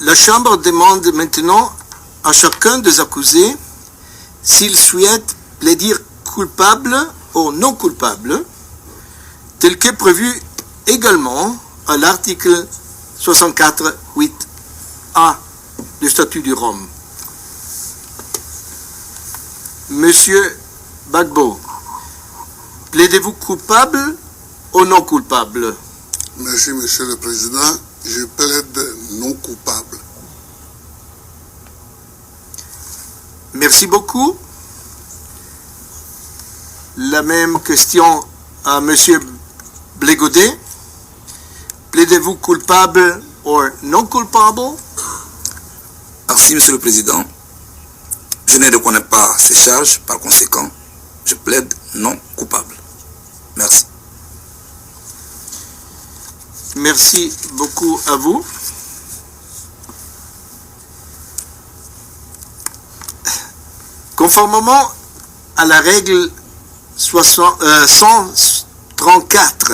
La Chambre demande maintenant à chacun des accusés s'il souhaite plaider coupable ou non coupable, tel que prévu également à l'article 64.8a du statut de Rome. Monsieur Gbagbo, plaidez-vous coupable ou non coupable? Merci, Monsieur le Président. Je plaide non coupable. Merci beaucoup. La même question à Monsieur Blégaudet. Plaidez-vous coupable ou non coupable? Merci, Monsieur le Président. Je ne reconnais pas ces charges, par conséquent, je plaide non coupable. Merci. Merci beaucoup à vous. Conformément à la règle 134,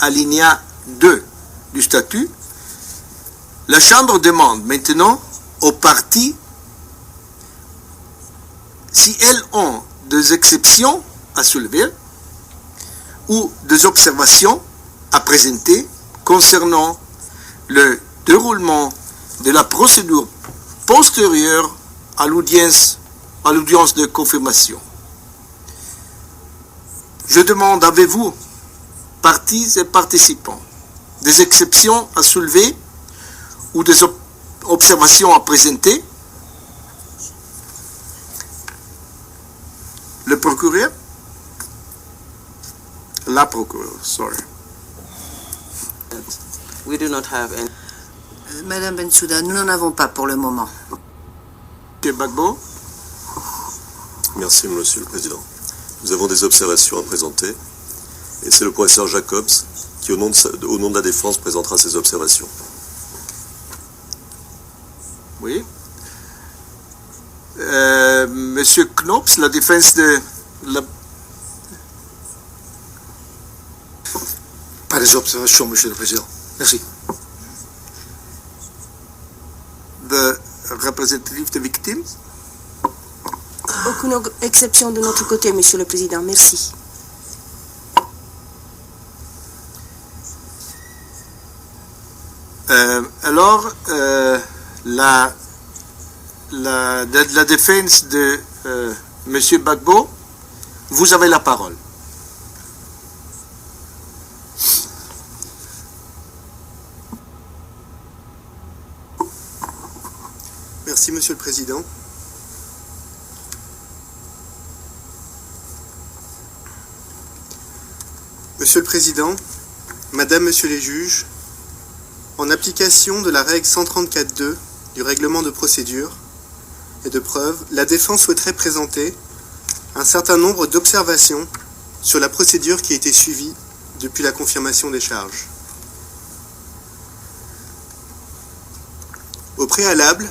alinéa 2 du statut, la Chambre demande maintenant aux parties si elles ont des exceptions à soulever ou des observations à présenter concernant le déroulement de la procédure postérieure à l'audience de confirmation. Je demande, avez-vous, parties et participants, des exceptions à soulever ou des observations à présenter? Le procureur? La procureure, sorry. We do not have any. Madame Bensouda, nous n'en avons pas pour le moment. M. Gbagbo? Merci, Monsieur le Président. Nous avons des observations à présenter et c'est le professeur Jacobs qui, au nom de la défense, présentera ces observations. Oui. Monsieur Knops, la défense de la... Pas des observations, Monsieur le Président. Merci. The representative des victimes? Aucune exception de notre côté, Monsieur le Président. Merci. Alors, la défense de Monsieur Gbagbo, vous avez la parole. Merci, Monsieur le Président. Monsieur le Président, Madame, Monsieur les juges, en application de la règle 134.2 du règlement de procédure et de preuve, la défense souhaiterait présenter un certain nombre d'observations sur la procédure qui a été suivie depuis la confirmation des charges. Au préalable,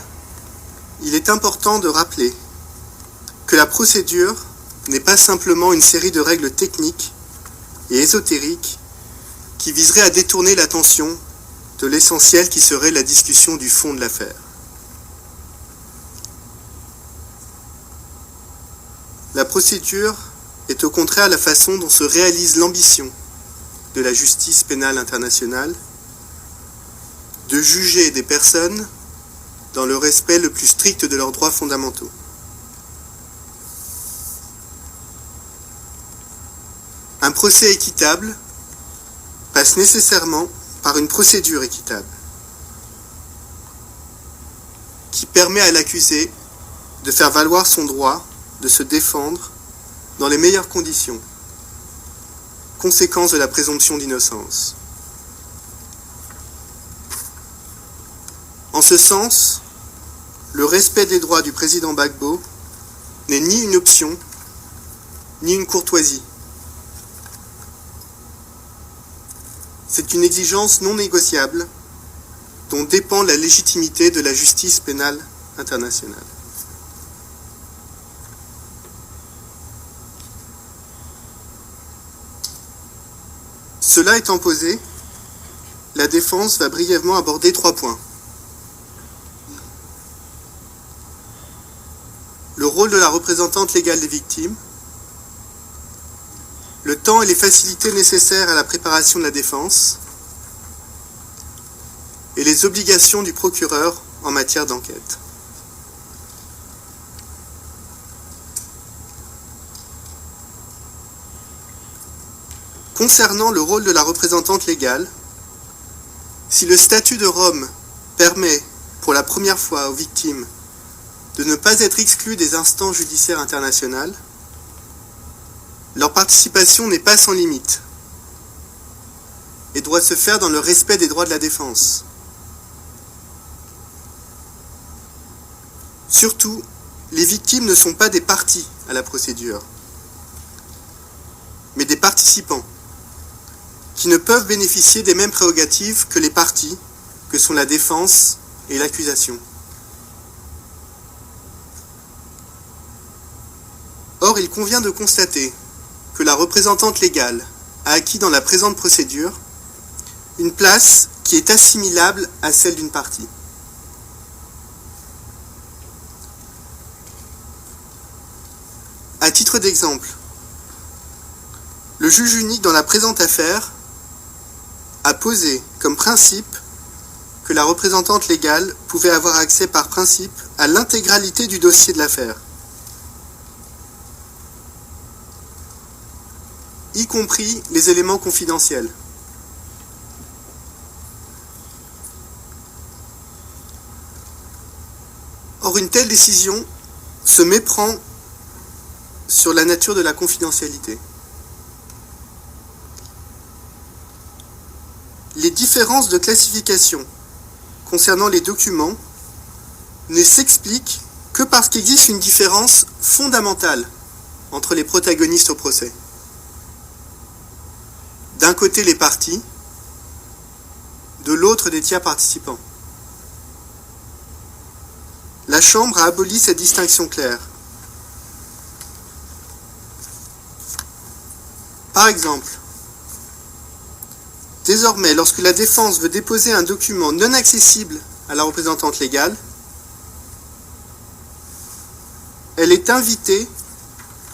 il est important de rappeler que la procédure n'est pas simplement une série de règles techniques et ésotériques qui viseraient à détourner l'attention de l'essentiel qui serait la discussion du fond de l'affaire. La procédure est au contraire la façon dont se réalise l'ambition de la justice pénale internationale de juger des personnes dans le respect le plus strict de leurs droits fondamentaux. Un procès équitable passe nécessairement par une procédure équitable qui permet à l'accusé de faire valoir son droit de se défendre dans les meilleures conditions, conséquence de la présomption d'innocence. En ce sens, le respect des droits du président Gbagbo n'est ni une option, ni une courtoisie. C'est une exigence non négociable dont dépend la légitimité de la justice pénale internationale. Cela étant posé, la défense va brièvement aborder 3 points. rôle de la représentante légale des victimes, le temps et les facilités nécessaires à la préparation de la défense, et les obligations du procureur en matière d'enquête. Concernant le rôle de la représentante légale, si le statut de Rome permet pour la première fois aux victimes de ne pas être exclues des instances judiciaires internationales, leur participation n'est pas sans limite et doit se faire dans le respect des droits de la défense. Surtout, les victimes ne sont pas des parties à la procédure, mais des participants qui ne peuvent bénéficier des mêmes prérogatives que les parties, que sont la défense et l'accusation. Or, il convient de constater que la représentante légale a acquis dans la présente procédure une place qui est assimilable à celle d'une partie. À titre d'exemple, le juge unique dans la présente affaire a posé comme principe que la représentante légale pouvait avoir accès par principe à l'intégralité du dossier de l'affaire, y compris les éléments confidentiels. Or, une telle décision se méprend sur la nature de la confidentialité. Les différences de classification concernant les documents ne s'expliquent que parce qu'existe une différence fondamentale entre les protagonistes au procès. D'un côté les parties, de l'autre des tiers participants. La Chambre a aboli cette distinction claire. Par exemple, désormais, lorsque la défense veut déposer un document non accessible à la représentante légale, elle est invitée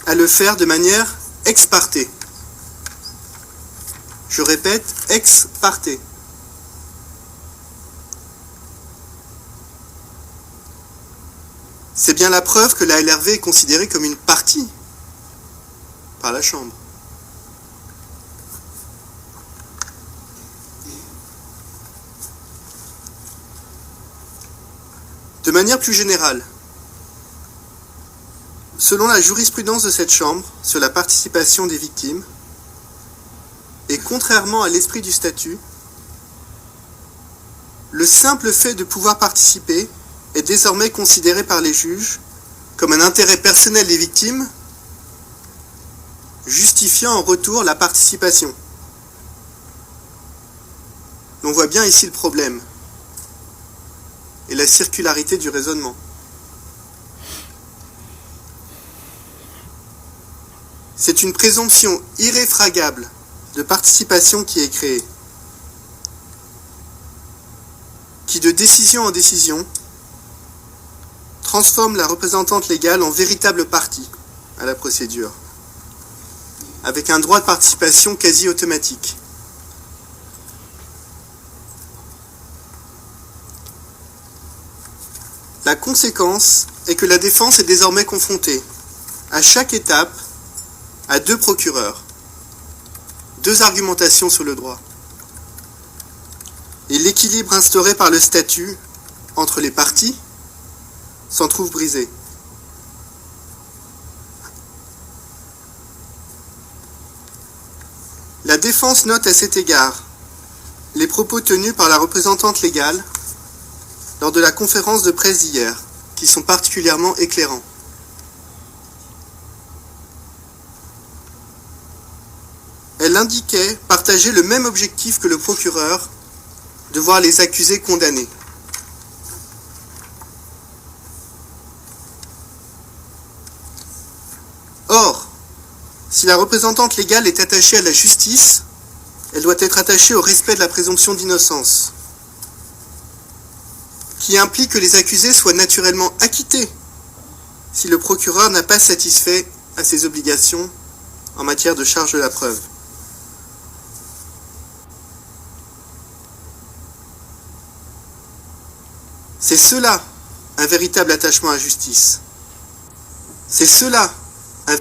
à le faire de manière ex parte. Je répète, ex parte. C'est bien la preuve que la LRV est considérée comme une partie par la Chambre. De manière plus générale, selon la jurisprudence de cette Chambre sur la participation des victimes, et contrairement à l'esprit du statut, le simple fait de pouvoir participer est désormais considéré par les juges comme un intérêt personnel des victimes, justifiant en retour la participation. On voit bien ici le problème et la circularité du raisonnement. C'est une présomption irréfragable de participation qui est créée, qui de décision en décision transforme la représentante légale en véritable partie à la procédure, avec un droit de participation quasi automatique. La conséquence est que la défense est désormais confrontée, à chaque étape, à deux procureurs, deux argumentations sur le droit. Et l'équilibre instauré par le statut entre les parties s'en trouve brisé. La défense note à cet égard les propos tenus par la représentante légale lors de la conférence de presse d'hier, qui sont particulièrement éclairants. Elle indiquait partager le même objectif que le procureur de voir les accusés condamnés. Or, si la représentante légale est attachée à la justice, elle doit être attachée au respect de la présomption d'innocence, qui implique que les accusés soient naturellement acquittés si le procureur n'a pas satisfait à ses obligations en matière de charge de la preuve. C'est cela, un véritable attachement à la justice. C'est cela, un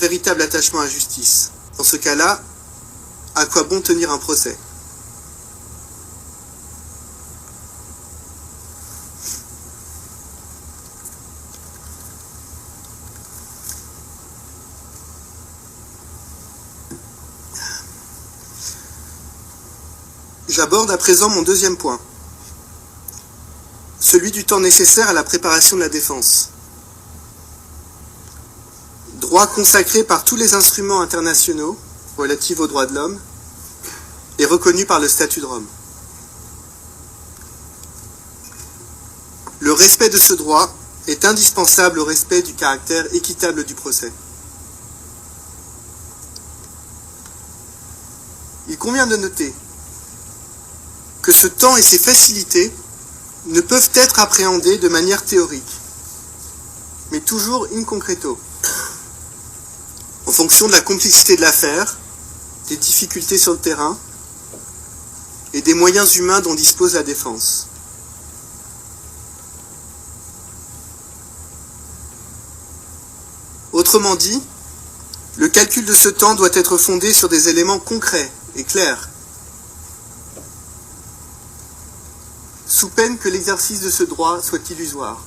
véritable attachement à la justice. Dans ce cas-là, à quoi bon tenir un procès ? J'aborde à présent mon deuxième point, celui du temps nécessaire à la préparation de la défense. Droit consacré par tous les instruments internationaux relatifs aux droits de l'homme et reconnu par le statut de Rome. Le respect de ce droit est indispensable au respect du caractère équitable du procès. Il convient de noter que ce temps et ses facilités ne peuvent être appréhendés de manière théorique, mais toujours in concreto, en fonction de la complexité de l'affaire, des difficultés sur le terrain et des moyens humains dont dispose la défense. Autrement dit, le calcul de ce temps doit être fondé sur des éléments concrets et clairs, sous peine que l'exercice de ce droit soit illusoire.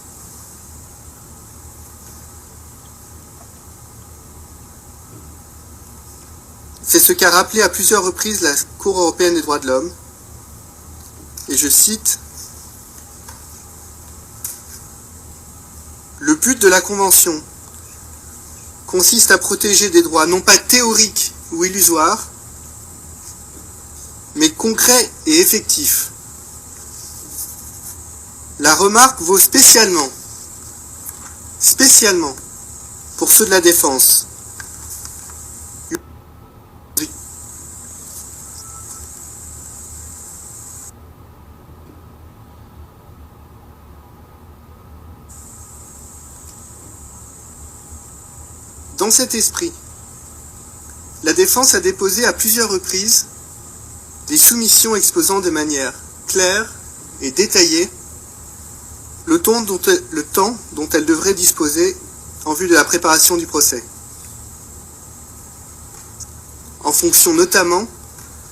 C'est ce qu'a rappelé à plusieurs reprises la Cour européenne des droits de l'homme, et je cite, « Le but de la Convention consiste à protéger des droits non pas théoriques ou illusoires, mais concrets et effectifs. La remarque vaut spécialement pour ceux de la défense. Dans cet esprit, la défense a déposé à plusieurs reprises des soumissions exposant de manière claire et détaillée le temps dont elle devrait disposer en vue de la préparation du procès, en fonction notamment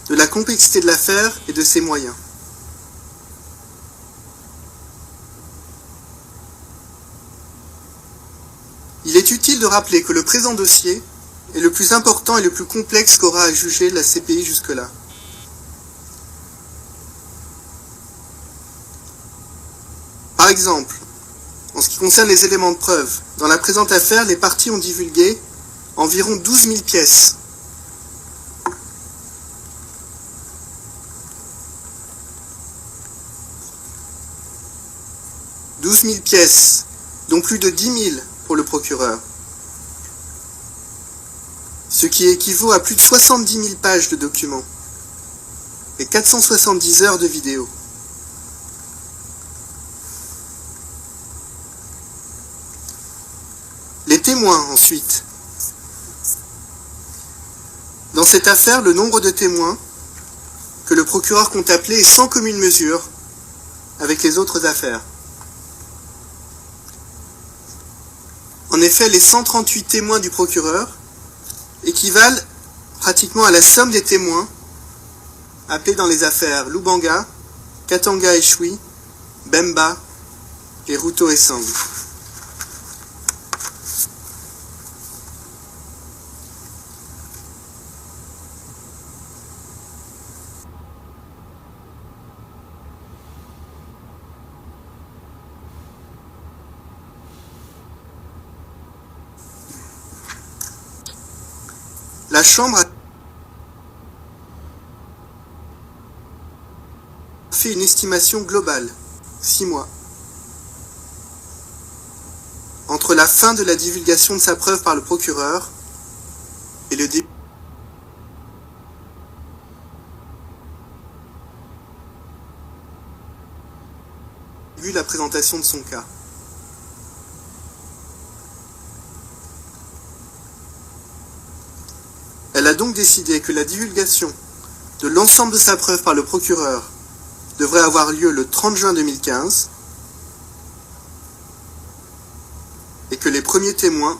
de la complexité de l'affaire et de ses moyens. Il est utile de rappeler que le présent dossier est le plus important et le plus complexe qu'aura à juger la CPI jusque-là. Par exemple, en ce qui concerne les éléments de preuve, dans la présente affaire, les parties ont divulgué environ 12 000 pièces. « 12 000 pièces, dont plus de 10 000 pour le procureur, ce qui équivaut à plus de 70 000 pages de documents et 470 heures de vidéos. Les témoins, ensuite. Dans cette affaire, le nombre de témoins que le procureur compte appeler est sans commune mesure avec les autres affaires. En effet, les 138 témoins du procureur équivalent pratiquement à la somme des témoins appelés dans les affaires Lubanga, Katanga et Chui, Bemba et Ruto et Sang. La Chambre a fait une estimation globale, 6 mois, entre la fin de la divulgation de sa preuve par le procureur et le début vu la présentation de son cas. Elle a donc décidé que la divulgation de l'ensemble de sa preuve par le procureur devrait avoir lieu le 30 juin 2015 et que les premiers témoins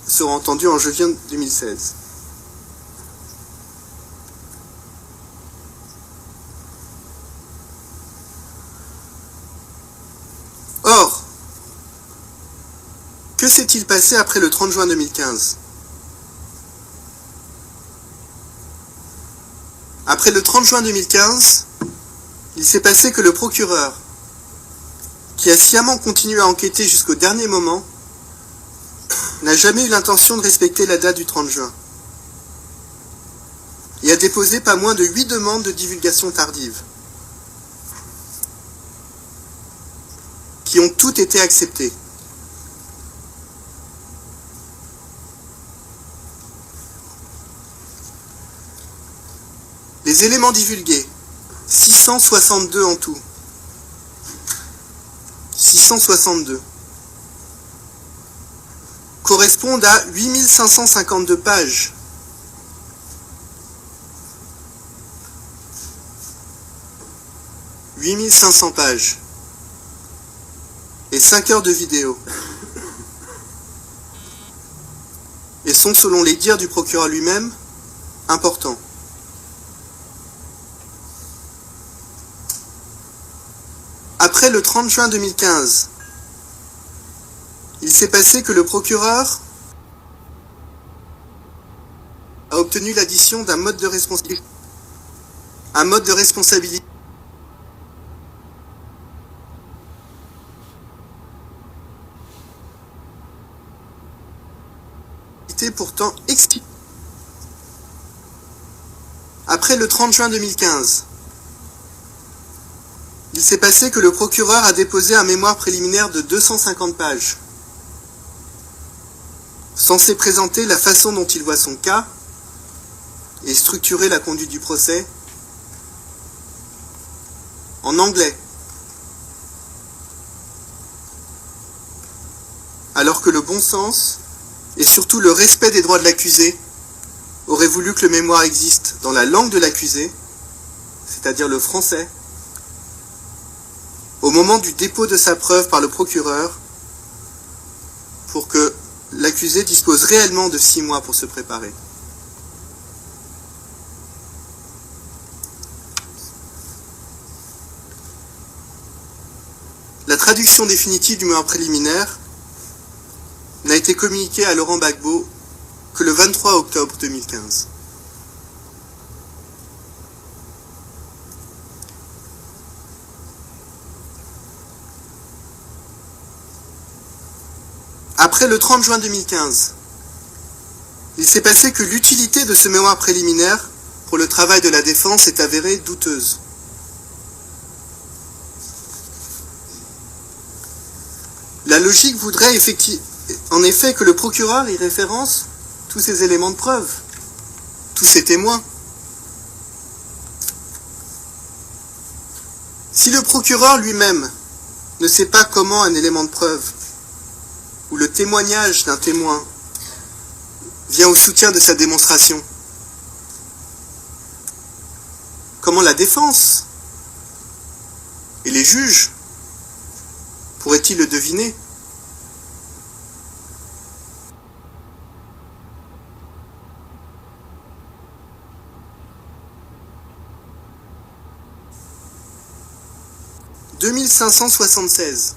seront entendus en juillet 2016. Or, que s'est-il passé après le 30 juin 2015 ? Après le 30 juin 2015, il s'est passé que le procureur, qui a sciemment continué à enquêter jusqu'au dernier moment, n'a jamais eu l'intention de respecter la date du 30 juin et a déposé pas moins de 8 demandes de divulgation tardive, qui ont toutes été acceptées. Les éléments divulgués, 662 en tout, 662, correspondent à 8552 pages. « 8500 pages et 5 heures de vidéo, et sont, selon les dires du procureur lui-même, importants. Après le 30 juin 2015, il s'est passé que le procureur a obtenu l'addition d'un mode de responsabilité. Un mode de responsabilité pourtant explicite. Après le 30 juin 2015, il s'est passé que le procureur a déposé un mémoire préliminaire de 250 pages, censé présenter la façon dont il voit son cas et structurer la conduite du procès en anglais, alors que le bon sens et surtout le respect des droits de l'accusé aurait voulu que le mémoire existe dans la langue de l'accusé, c'est-à-dire le français, au moment du dépôt de sa preuve par le procureur, pour que l'accusé dispose réellement de 6 mois pour se préparer. La traduction définitive du mémoire préliminaire n'a été communiquée à Laurent Gbagbo que le 23 octobre 2015. Après le 30 juin 2015, il s'est passé que l'utilité de ce mémoire préliminaire pour le travail de la défense est avérée douteuse. La logique voudrait en effet que le procureur y référence tous ces éléments de preuve, tous ces témoins. Si le procureur lui-même ne sait pas comment un élément de preuve ou le témoignage d'un témoin vient au soutien de sa démonstration, comment la défense et les juges pourraient-ils le deviner ? « 2576 »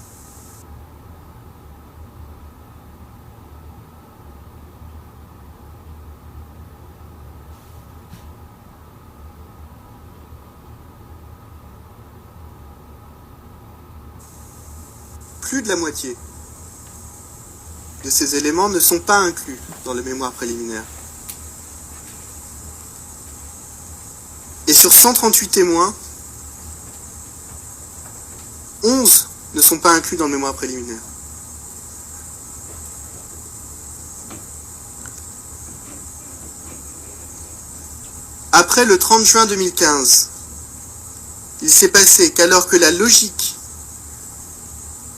Plus de la moitié de ces éléments ne sont pas inclus dans le mémoire préliminaire. Et sur 138 témoins, 11 ne sont pas inclus dans le mémoire préliminaire. Après le 30 juin 2015, il s'est passé qu'alors que la logique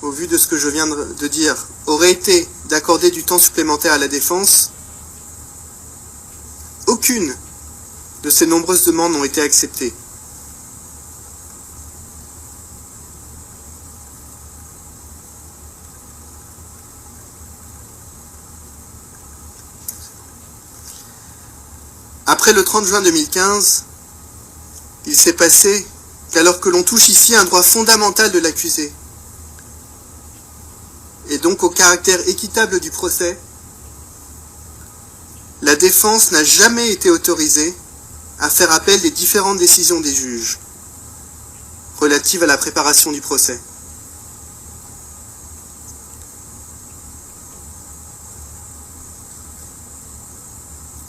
au vu de ce que je viens de dire, aurait été d'accorder du temps supplémentaire à la défense, aucune de ces nombreuses demandes n'ont été acceptées. Après le 30 juin 2015, il s'est passé qu'alors que l'on touche ici un droit fondamental de l'accusé, et donc au caractère équitable du procès, la défense n'a jamais été autorisée à faire appel des différentes décisions des juges relatives à la préparation du procès.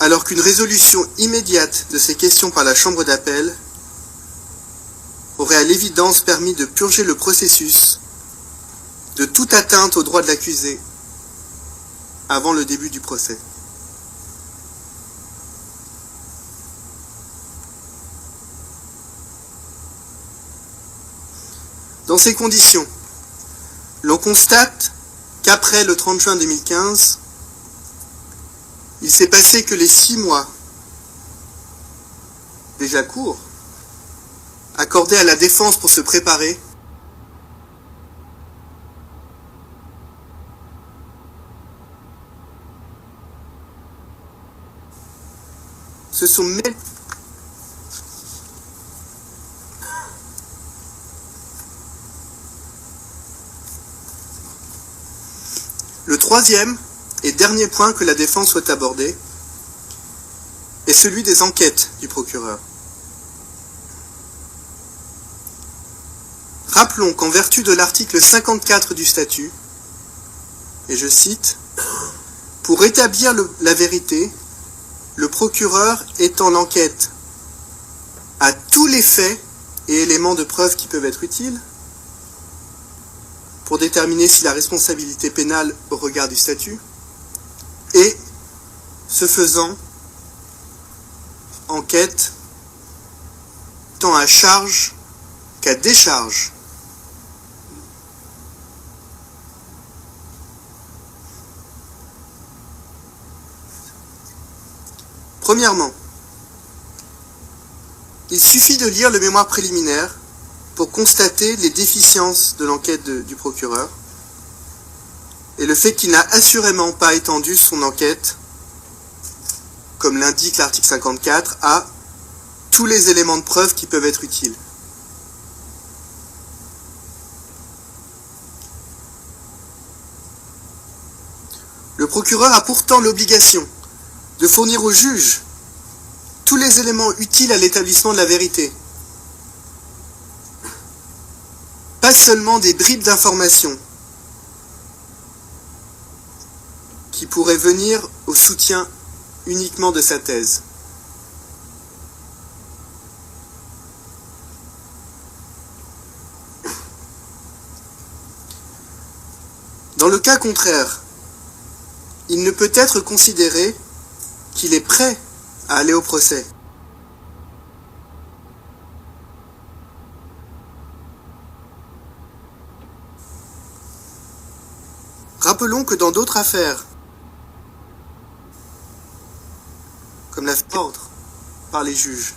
Alors qu'une résolution immédiate de ces questions par la Chambre d'appel aurait à l'évidence permis de purger le processus de toute atteinte aux droits de l'accusé avant le début du procès. Dans ces conditions, l'on constate qu'après le 30 juin 2015, il s'est passé que les 6 mois, déjà courts, accordés à la défense pour se préparer, se sont mêlés. Le troisième et dernier point que la défense souhaite aborder est celui des enquêtes du procureur. Rappelons qu'en vertu de l'article 54 du statut, et je cite, « Pour établir la vérité, le procureur étend l'enquête à tous les faits et éléments de preuve qui peuvent être utiles, pour déterminer si la responsabilité pénale au regard du statut, et, ce faisant, enquête tant à charge qu'à décharge. » Premièrement, il suffit de lire le mémoire préliminaire pour constater les déficiences de l'enquête du procureur et le fait qu'il n'a assurément pas étendu son enquête, comme l'indique l'article 54, à tous les éléments de preuve qui peuvent être utiles. Le procureur a pourtant l'obligation de fournir au juge tous les éléments utiles à l'établissement de la vérité, pas seulement des bribes d'informations qui pourraient venir au soutien uniquement de sa thèse. Dans le cas contraire, il ne peut être considéré qu'il est prêt à aller au procès. Rappelons que dans d'autres affaires, comme l'affaire d'ordre par les juges,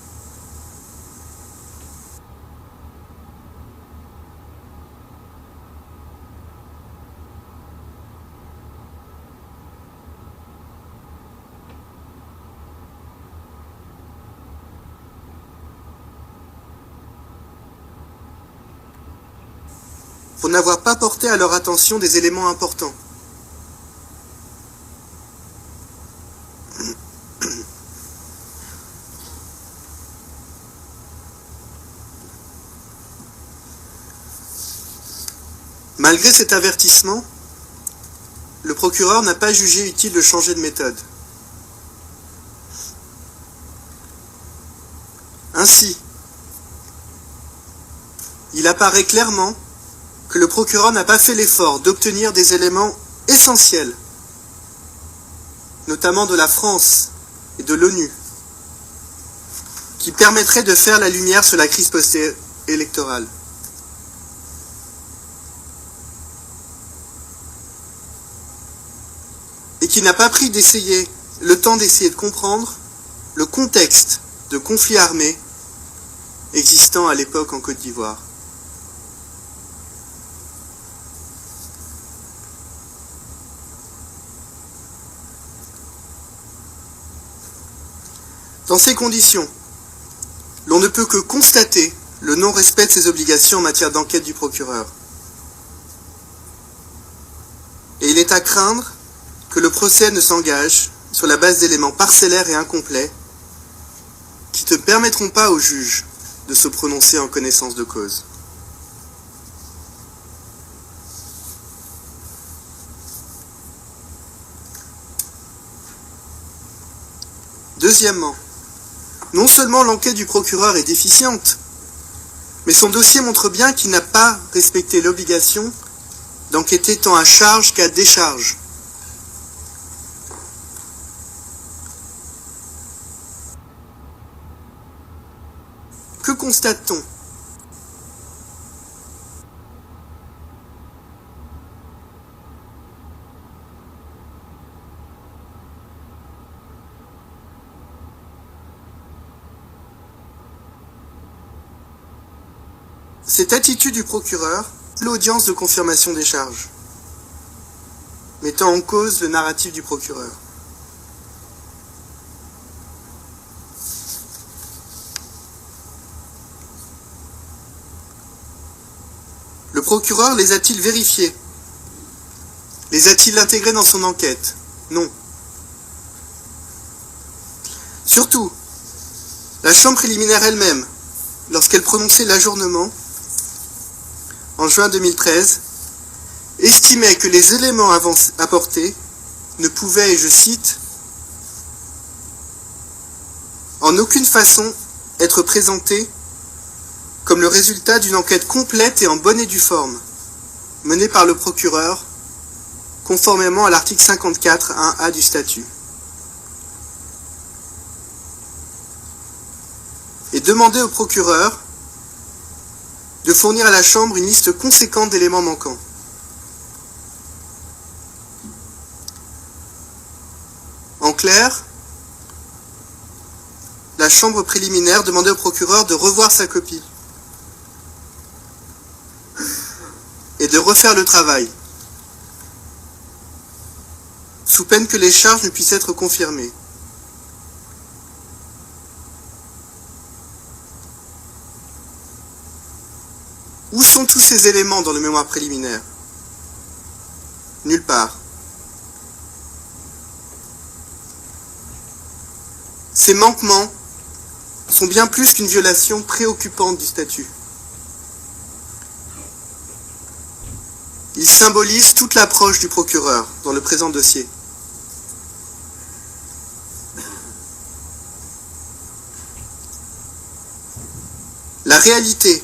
pour n'avoir pas porté à leur attention des éléments importants. Malgré cet avertissement, le procureur n'a pas jugé utile de changer de méthode. Ainsi, il apparaît clairement que le procureur n'a pas fait l'effort d'obtenir des éléments essentiels, notamment de la France et de l'ONU, qui permettraient de faire la lumière sur la crise post-électorale. qui n'a pas pris le temps d'essayer de comprendre le contexte de conflits armés existant à l'époque en Côte d'Ivoire. Dans ces conditions, l'on ne peut que constater le non-respect de ses obligations en matière d'enquête du procureur. Et il est à craindre que le procès ne s'engage sur la base d'éléments parcellaires et incomplets qui ne permettront pas au juge de se prononcer en connaissance de cause. Deuxièmement, non seulement l'enquête du procureur est déficiente, mais son dossier montre bien qu'il n'a pas respecté l'obligation d'enquêter tant à charge qu'à décharge. Que constate-t-on ? Cette attitude du procureur, l'audience de confirmation des charges, mettant en cause le narratif du procureur. Le procureur les a-t-il vérifiés? Les a-t-il intégrés dans son enquête? Non. Surtout, la chambre préliminaire elle-même, lorsqu'elle prononçait l'ajournement, en juin 2013, estimait que les éléments apportés ne pouvaient, et je cite, en aucune façon être présentés comme le résultat d'une enquête complète et en bonne et due forme, menée par le procureur, conformément à l'article 54.1a du statut. Et demandait au procureur de fournir à la Chambre une liste conséquente d'éléments manquants. En clair, la Chambre préliminaire demandait au procureur de revoir sa copie et de refaire le travail, sous peine que les charges ne puissent être confirmées. Où sont tous ces éléments dans le mémoire préliminaire? Nulle part. Ces manquements sont bien plus qu'une violation préoccupante du statut. Ils symbolisent toute l'approche du procureur dans le présent dossier. La réalité